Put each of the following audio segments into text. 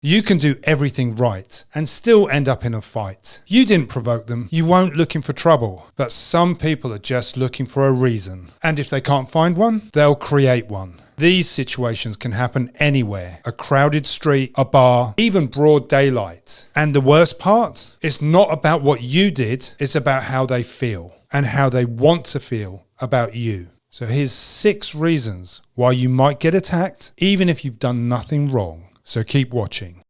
You can do everything right and still end up in a fight. You didn't provoke them. You weren't looking for trouble. But some people are just looking for a reason. And if they can't find one, they'll create one. These situations can happen anywhere. A crowded street, a bar, even broad daylight. And the worst part? It's not about what you did. It's about how they feel and how they want to feel about you. So here's 6 reasons why you might get attacked even if you've done nothing wrong. So keep watching.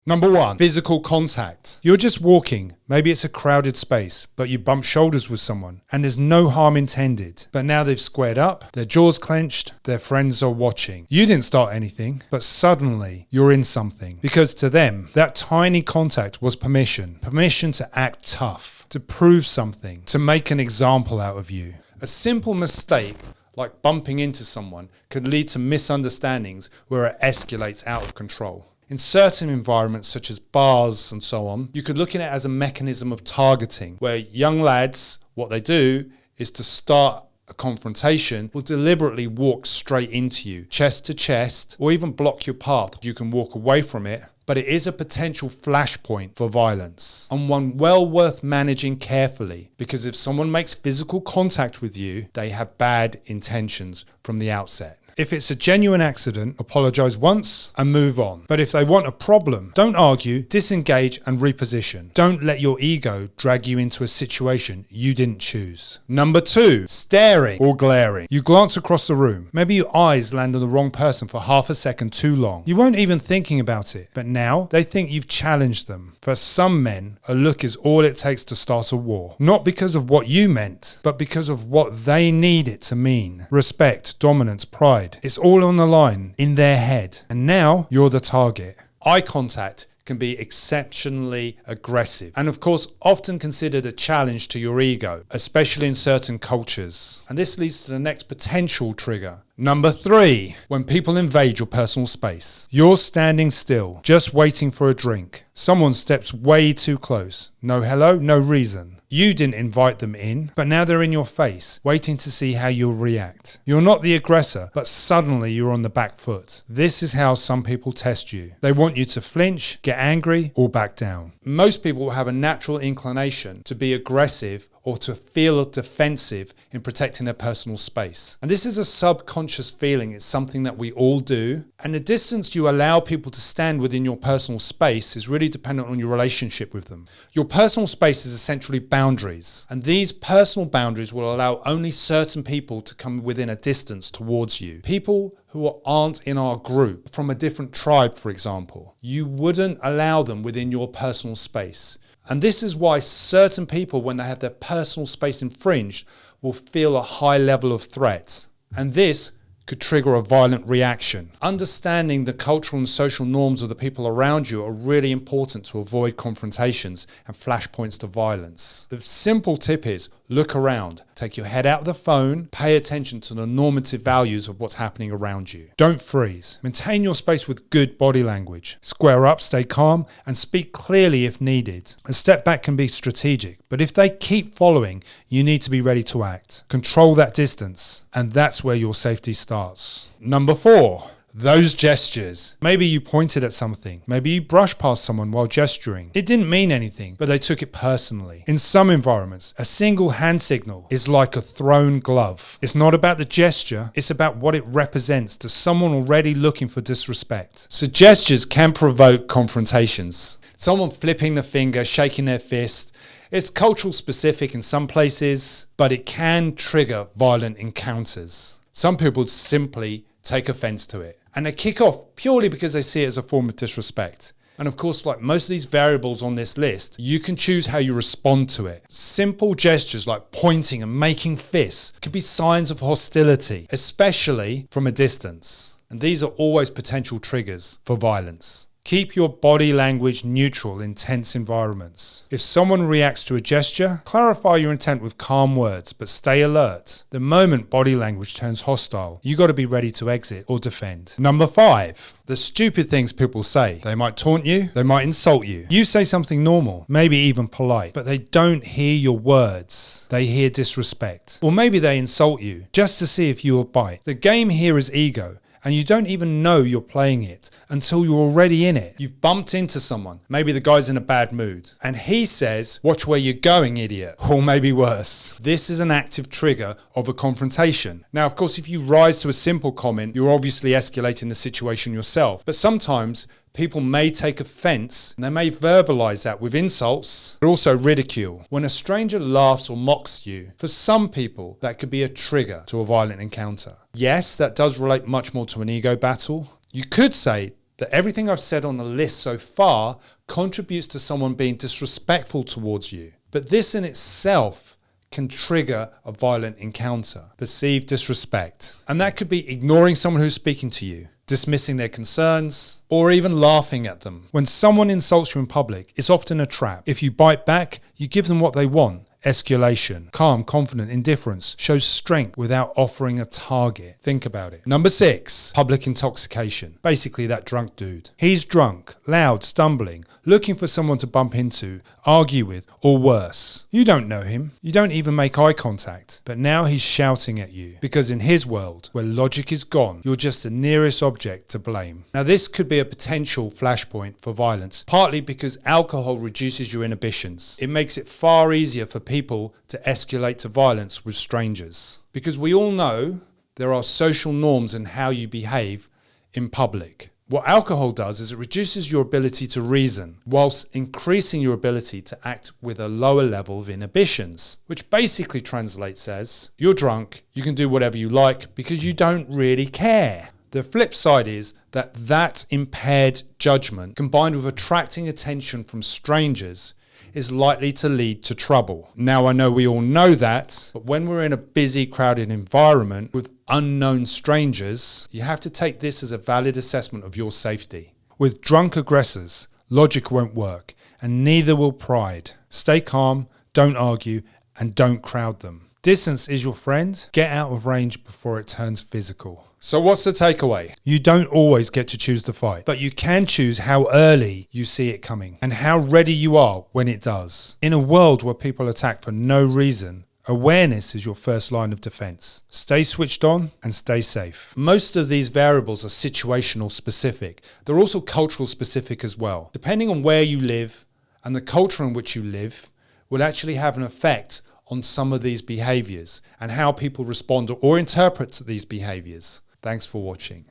Number 1, physical contact. You're just walking. Maybe it's a crowded space, but you bump shoulders with someone and there's no harm intended. But now they've squared up, their jaws clenched, their friends are watching. You didn't start anything, but suddenly you're in something. Because to them, that tiny contact was permission. Permission to act tough, to prove something, to make an example out of you. A simple mistake like bumping into someone could lead to misunderstandings where it escalates out of control. In certain environments such as bars and so on, you could look at it as a mechanism of targeting where young lads, what they do is to start a confrontation, will deliberately walk straight into you, chest to chest, or even block your path. You can walk away from it, but it is a potential flashpoint for violence, and one well worth managing carefully, because if someone makes physical contact with you, they have bad intentions from the outset. If it's a genuine accident, apologize once and move on. But if they want a problem, don't argue, disengage and reposition. Don't let your ego drag you into a situation you didn't choose. Number 2, staring or glaring. You glance across the room. Maybe your eyes land on the wrong person for half a second too long. You weren't even thinking about it, but now they think you've challenged them. For some men, a look is all it takes to start a war. Not because of what you meant, but because of what they need it to mean. Respect, dominance, pride. It's all on the line in their head. And now you're the target. Eye contact can be exceptionally aggressive and of course often considered a challenge to your ego, especially in certain cultures. And this leads to the next potential trigger. Number 3, when people invade your personal space. You're standing still, just waiting for a drink. Someone steps way too close. No hello, no reason. You didn't invite them in, but now they're in your face, waiting to see how you'll react. You're not the aggressor, but suddenly you're on the back foot. This is how some people test you. They want you to flinch, get angry, or back down. Most people will have a natural inclination to be aggressive or to feel defensive in protecting their personal space. And this is a subconscious feeling. It's something that we all do. And the distance you allow people to stand within your personal space is really dependent on your relationship with them. Your personal space is essentially boundaries. And these personal boundaries will allow only certain people to come within a distance towards you. People who aren't in our group, from a different tribe, for example, you wouldn't allow them within your personal space. And this is why certain people, when they have their personal space infringed, will feel a high level of threat. And this could trigger a violent reaction. Understanding the cultural and social norms of the people around you are really important to avoid confrontations and flashpoints to violence. The simple tip is look around, take your head out of the phone, pay attention to the normative values of what's happening around you. Don't freeze. Maintain your space with good body language. Square up, stay calm, and speak clearly if needed. A step back can be strategic, but if they keep following, you need to be ready to act. Control that distance, and that's where your safety starts. Number 4. Those gestures. Maybe you pointed at something. Maybe you brushed past someone while gesturing. It didn't mean anything, but they took it personally. In some environments, a single hand signal is like a thrown glove. It's not about the gesture, it's about what it represents to someone already looking for disrespect. So gestures can provoke confrontations. Someone flipping the finger, shaking their fist. It's cultural specific in some places, but it can trigger violent encounters. Some people simply take offense to it. And they kick off purely because they see it as a form of disrespect. And of course, like most of these variables on this list, you can choose how you respond to it. Simple gestures like pointing and making fists could be signs of hostility, especially from a distance. And these are always potential triggers for violence. Keep your body language neutral in tense environments. If someone reacts to a gesture, clarify your intent with calm words, but stay alert. The moment body language turns hostile, you got to be ready to exit or defend. Number 5, the stupid things people say. They might taunt you, they might insult you. You say something normal, maybe even polite, but they don't hear your words. They hear disrespect. Or maybe they insult you just to see if you will bite. The game here is ego. and you don't even know you're playing it until you're already in it. You've bumped into someone. Maybe the guy's in a bad mood and he says, "Watch where you're going, idiot." Or maybe worse. This is an active trigger of a confrontation. Now, of course, if you rise to a simple comment, you're obviously escalating the situation yourself. But sometimes people may take offense and they may verbalize that with insults, but also ridicule. When a stranger laughs or mocks you, for some people, that could be a trigger to a violent encounter. Yes, that does relate much more to an ego battle. You could say that everything I've said on the list so far contributes to someone being disrespectful towards you. But this in itself can trigger a violent encounter, perceived disrespect. And that could be ignoring someone who's speaking to you, dismissing their concerns, or even laughing at them. When someone insults you in public, it's often a trap. If you bite back, you give them what they want. Escalation. Calm, confident indifference shows strength without offering a target. Think about it. Number 6, public intoxication. Basically that drunk dude. He's drunk, loud, stumbling, looking for someone to bump into, argue with, or worse. You don't know him. You don't even make eye contact. But now he's shouting at you because in his world, where logic is gone, you're just the nearest object to blame. Now this could be a potential flashpoint for violence, partly because alcohol reduces your inhibitions. It makes it far easier for people to escalate to violence with strangers. Because we all know there are social norms in how you behave in public. What alcohol does is it reduces your ability to reason, whilst increasing your ability to act with a lower level of inhibitions, which basically translates as, you're drunk, you can do whatever you like because you don't really care. The flip side is that impaired judgment, combined with attracting attention from strangers, is likely to lead to trouble. Now, I know we all know that, but when we're in a busy, crowded environment with unknown strangers, you have to take this as a valid assessment of your safety. With drunk aggressors, logic won't work, and neither will pride. Stay calm, don't argue, and don't crowd them. Distance is your friend. Get out of range before it turns physical. So what's the takeaway? You don't always get to choose the fight, but you can choose how early you see it coming and how ready you are when it does. In a world where people attack for no reason, awareness is your first line of defense. Stay switched on and stay safe. Most of these variables are situational specific. They're also cultural specific as well. Depending on where you live and the culture in which you live will actually have an effect on some of these behaviors and how people respond or interpret these behaviors. Thanks for watching.